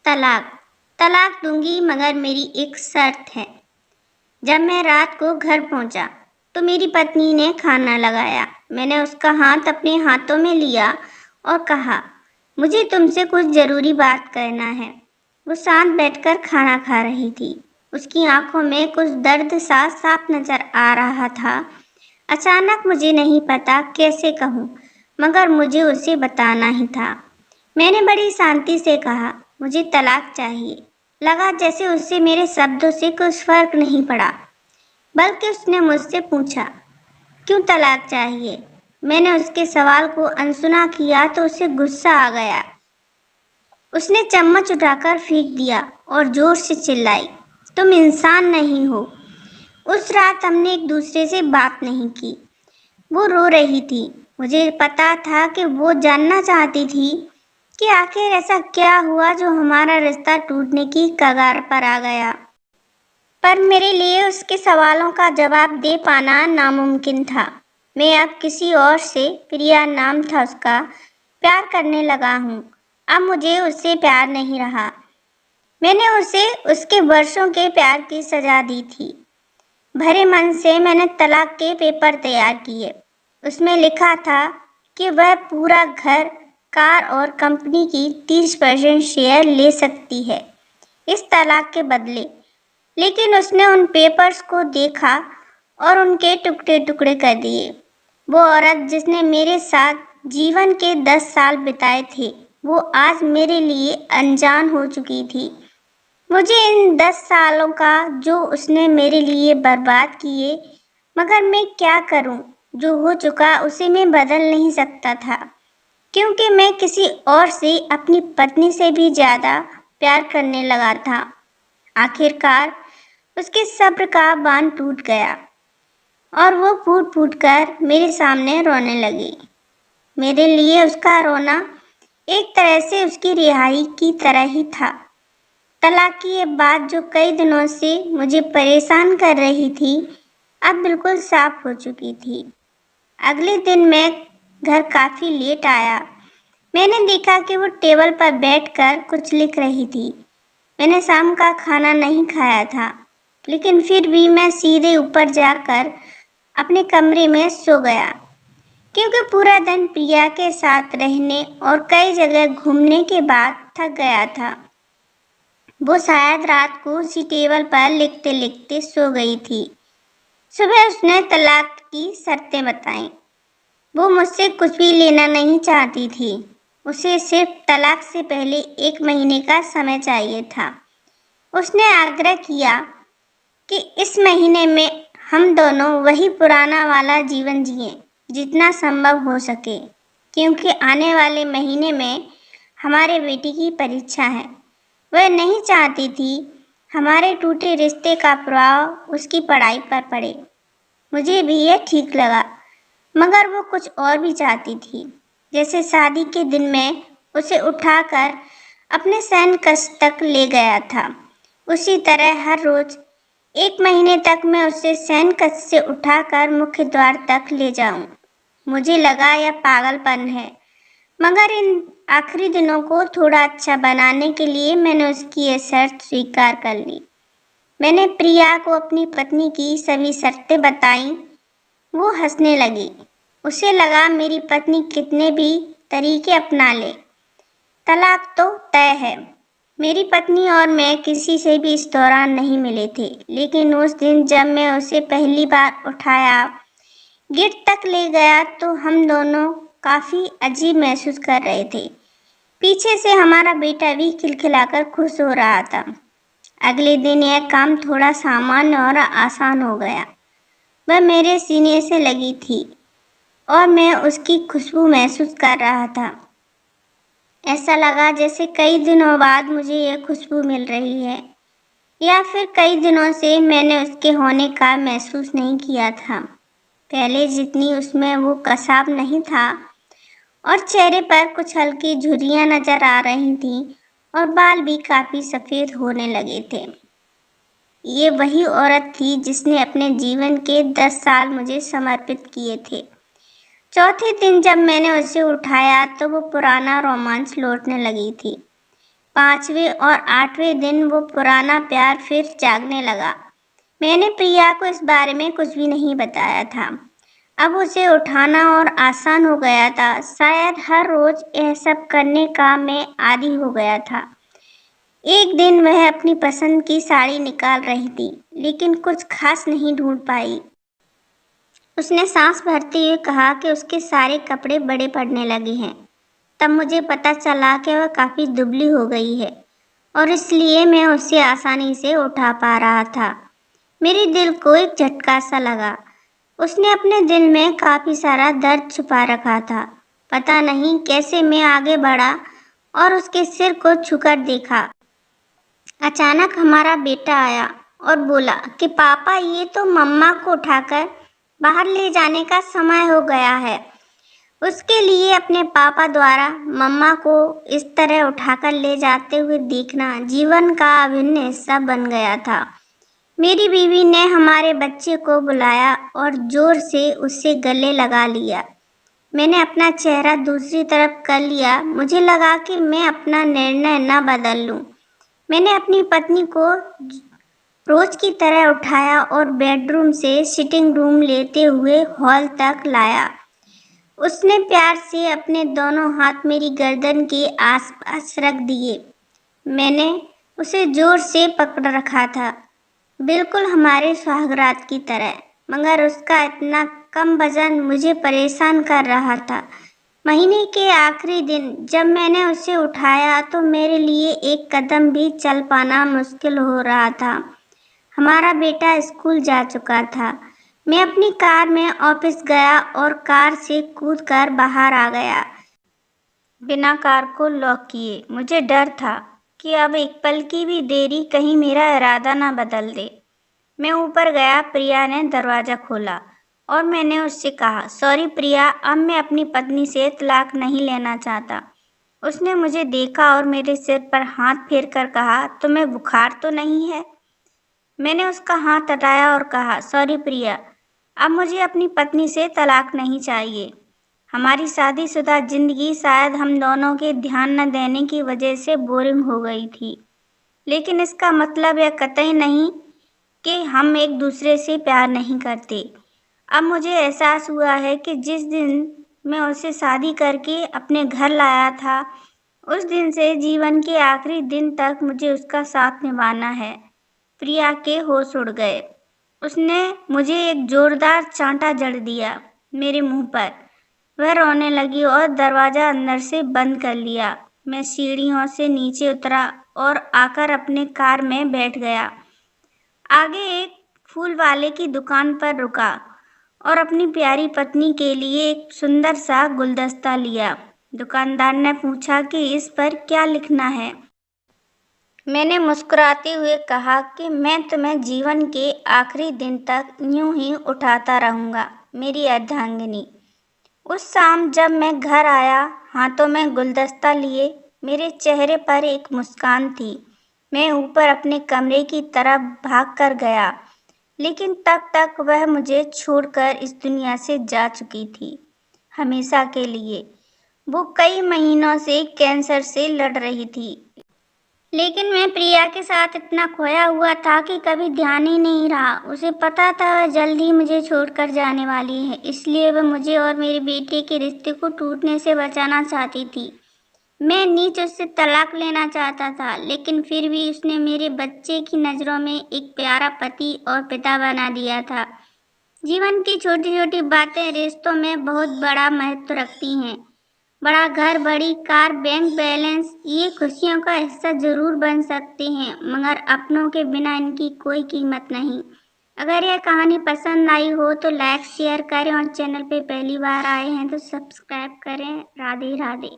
तलाक तलाक दूंगी, मगर मेरी एक शर्त है। जब मैं रात को घर पहुंचा तो मेरी पत्नी ने खाना लगाया। मैंने उसका हाथ अपने हाथों में लिया और कहा, मुझे तुमसे कुछ जरूरी बात करना है। वो शांत बैठकर खाना खा रही थी। उसकी आंखों में कुछ दर्द सा साफ नजर आ रहा था। अचानक मुझे नहीं पता कैसे कहूँ, मगर मुझे उसे बताना ही था। मैंने बड़ी शांति से कहा, मुझे तलाक चाहिए। लगा जैसे उससे मेरे शब्दों से कुछ फर्क नहीं पड़ा, बल्कि उसने मुझसे पूछा, क्यों तलाक चाहिए? मैंने उसके सवाल को अनसुना किया तो उसे गुस्सा आ गया। उसने चम्मच उठाकर फेंक दिया और जोर से चिल्लाई, तुम इंसान नहीं हो। उस रात हमने एक दूसरे से बात नहीं की। वो रो रही थी। मुझे पता था कि वो जानना चाहती थी कि आखिर ऐसा क्या हुआ जो हमारा रिश्ता टूटने की कगार पर आ गया। पर मेरे लिए उसके सवालों का जवाब दे पाना नामुमकिन था। मैं अब किसी और से, प्रिया नाम था उसका, प्यार करने लगा हूँ। अब मुझे उससे प्यार नहीं रहा। मैंने उसे उसके वर्षों के प्यार की सजा दी थी। भरे मन से मैंने तलाक के पेपर तैयार किए। उसमें लिखा था कि वह पूरा घर, कार और कंपनी की 30% शेयर ले सकती है इस तलाक के बदले। लेकिन उसने उन पेपर्स को देखा और उनके टुकड़े टुकड़े कर दिए। वो औरत जिसने मेरे साथ जीवन के 10 साल बिताए थे, वो आज मेरे लिए अनजान हो चुकी थी। मुझे इन 10 सालों का जो उसने मेरे लिए बर्बाद किए, मगर मैं क्या करूं? जो हो चुका उसे मैं बदल नहीं सकता था, क्योंकि मैं किसी और से, अपनी पत्नी से भी ज्यादा प्यार करने लगा था। आखिरकार उसके सब्र का बांध टूट गया और वो फूट फूट कर मेरे सामने रोने लगी। मेरे लिए उसका रोना एक तरह से उसकी रिहाई की तरह ही था। तलाक की ये बात जो कई दिनों से मुझे परेशान कर रही थी, अब बिल्कुल साफ हो चुकी थी। अगले दिन मैं घर काफी लेट आया। मैंने देखा कि वो टेबल पर बैठकर कुछ लिख रही थी। मैंने शाम का खाना नहीं खाया था, लेकिन फिर भी मैं सीधे ऊपर जाकर अपने कमरे में सो गया, क्योंकि पूरा दिन प्रिया के साथ रहने और कई जगह घूमने के बाद थक गया था। वो शायद रात को उसी टेबल पर लिखते लिखते सो गई थी। सुबह उसने तलाक की शर्तें बताईं। वो मुझसे कुछ भी लेना नहीं चाहती थी। उसे सिर्फ तलाक से पहले 1 महीने का समय चाहिए था। उसने आग्रह किया कि इस महीने में हम दोनों वही पुराना वाला जीवन जिएं, जितना संभव हो सके, क्योंकि आने वाले महीने में हमारे बेटी की परीक्षा है। वह नहीं चाहती थी हमारे टूटे रिश्ते का प्रभाव उसकी पढ़ाई पर पड़े। मुझे भी यह ठीक लगा, मगर वो कुछ और भी चाहती थी। जैसे शादी के दिन में उसे उठाकर अपने शयन कक्ष तक ले गया था, उसी तरह हर रोज 1 महीने तक मैं उसे शयन कक्ष से उठाकर मुख्य द्वार तक ले जाऊं। मुझे लगा यह पागलपन है, मगर इन आखिरी दिनों को थोड़ा अच्छा बनाने के लिए मैंने उसकी यह शर्त स्वीकार कर ली। मैंने प्रिया को अपनी पत्नी की सभी शर्तें बताईं। वो हंसने लगी। उसे लगा मेरी पत्नी कितने भी तरीके अपना ले, तलाक तो तय है। मेरी पत्नी और मैं किसी से भी इस दौरान नहीं मिले थे, लेकिन उस दिन जब मैं उसे पहली बार उठाया, गेट तक ले गया, तो हम दोनों काफी अजीब महसूस कर रहे थे। पीछे से हमारा बेटा भी खिलखिलाकर खुश हो रहा था। अगले दिन यह काम थोड़ा सामान्य और आसान हो गया। वह मेरे सीने से लगी थी और मैं उसकी खुशबू महसूस कर रहा था। ऐसा लगा जैसे कई दिनों बाद मुझे यह खुशबू मिल रही है, या फिर कई दिनों से मैंने उसके होने का महसूस नहीं किया था। पहले जितनी उसमें वो कसाव नहीं था, और चेहरे पर कुछ हल्की झुर्रियां नजर आ रही थीं और बाल भी काफी सफेद होने लगे थे। ये वही औरत थी जिसने अपने जीवन के 10 साल मुझे समर्पित किए थे। चौथे दिन जब मैंने उसे उठाया तो वो पुराना रोमांस लौटने लगी थी। 5वें और 8वें दिन वो पुराना प्यार फिर जागने लगा। मैंने प्रिया को इस बारे में कुछ भी नहीं बताया था। अब उसे उठाना और आसान हो गया था। शायद हर रोज यह सब करने का मैं आदी हो गया था। एक दिन वह अपनी पसंद की साड़ी निकाल रही थी, लेकिन कुछ खास नहीं ढूंढ पाई। उसने सांस भरते हुए कहा कि उसके सारे कपड़े बड़े पड़ने लगे हैं। तब मुझे पता चला कि वह काफ़ी दुबली हो गई है और इसलिए मैं उसे आसानी से उठा पा रहा था। मेरे दिल को एक झटका सा लगा। उसने अपने दिल में काफ़ी सारा दर्द छुपा रखा था। पता नहीं कैसे मैं आगे बढ़ा और उसके सिर को छूकर देखा। अचानक हमारा बेटा आया और बोला कि पापा, ये तो मम्मा को उठाकर बाहर ले जाने का समय हो गया है। उसके लिए अपने पापा द्वारा मम्मा को इस तरह उठाकर ले जाते हुए देखना जीवन का अभिन्न हिस्सा बन गया था। मेरी बीवी ने हमारे बच्चे को बुलाया और जोर से उससे गले लगा लिया। मैंने अपना चेहरा दूसरी तरफ कर लिया। मुझे लगा कि मैं अपना निर्णय न बदल लूं। मैंने अपनी पत्नी को रोज की तरह उठाया और बेडरूम से सिटिंग रूम लेते हुए हॉल तक लाया। उसने प्यार से अपने दोनों हाथ मेरी गर्दन के आसपास रख दिए। मैंने उसे जोर से पकड़ रखा था, बिल्कुल हमारे सुहागरात की तरह, मगर उसका इतना कम वजन मुझे परेशान कर रहा था। महीने के आखिरी दिन जब मैंने उसे उठाया तो मेरे लिए एक कदम भी चल पाना मुश्किल हो रहा था। हमारा बेटा स्कूल जा चुका था। मैं अपनी कार में ऑफिस गया और कार से कूदकर बाहर आ गया, बिना कार को लॉक किए। मुझे डर था कि अब एक पल की भी देरी कहीं मेरा इरादा ना बदल दे। मैं ऊपर गया। प्रिया ने दरवाज़ा खोला और मैंने उससे कहा, सॉरी प्रिया, अब मैं अपनी पत्नी से तलाक नहीं लेना चाहता। उसने मुझे देखा और मेरे सिर पर हाथ फेरकर कहा, तुम्हें बुखार तो नहीं है? मैंने उसका हाथ हटाया और कहा, सॉरी प्रिया, अब मुझे अपनी पत्नी से तलाक नहीं चाहिए। हमारी शादीशुदा जिंदगी शायद हम दोनों के ध्यान न देने की वजह से बोरिंग हो गई थी, लेकिन इसका मतलब यह कतई नहीं कि हम एक दूसरे से प्यार नहीं करते। अब मुझे एहसास हुआ है कि जिस दिन मैं उसे शादी करके अपने घर लाया था, उस दिन से जीवन के आखिरी दिन तक मुझे उसका साथ निभाना है। प्रिया के होश उड़ गए। उसने मुझे एक जोरदार चांटा जड़ दिया मेरे मुंह पर। वह रोने लगी और दरवाज़ा अंदर से बंद कर लिया। मैं सीढ़ियों से नीचे उतरा और आकर अपने कार में बैठ गया। आगे एक फूल वाले की दुकान पर रुका और अपनी प्यारी पत्नी के लिए एक सुंदर सा गुलदस्ता लिया। दुकानदार ने पूछा कि इस पर क्या लिखना है। मैंने मुस्कुराते हुए कहा कि मैं तुम्हें जीवन के आखिरी दिन तक यूं ही उठाता रहूँगा, मेरी अर्धांगिनी। उस शाम जब मैं घर आया, हाथों में गुलदस्ता लिए, मेरे चेहरे पर एक मुस्कान थी। मैं ऊपर अपने कमरे की तरफ भाग कर गया, लेकिन तब तक वह मुझे छोड़कर इस दुनिया से जा चुकी थी, हमेशा के लिए। वो कई महीनों से कैंसर से लड़ रही थी, लेकिन मैं प्रिया के साथ इतना खोया हुआ था कि कभी ध्यान ही नहीं रहा। उसे पता था वह जल्द ही मुझे छोड़कर जाने वाली है, इसलिए वह मुझे और मेरे बेटे के रिश्ते को टूटने से बचाना चाहती थी। मैं नीच उससे तलाक लेना चाहता था, लेकिन फिर भी उसने मेरे बच्चे की नज़रों में एक प्यारा पति और पिता बना दिया था। जीवन की छोटी छोटी बातें रिश्तों में बहुत बड़ा महत्व रखती हैं। बड़ा घर, बड़ी कार, बैंक बैलेंस, ये खुशियों का हिस्सा जरूर बन सकते हैं, मगर अपनों के बिना इनकी कोई कीमत नहीं। अगर यह कहानी पसंद आई हो तो लाइक शेयर करें और चैनल पे पहली बार आए हैं तो सब्सक्राइब करें। राधे राधे।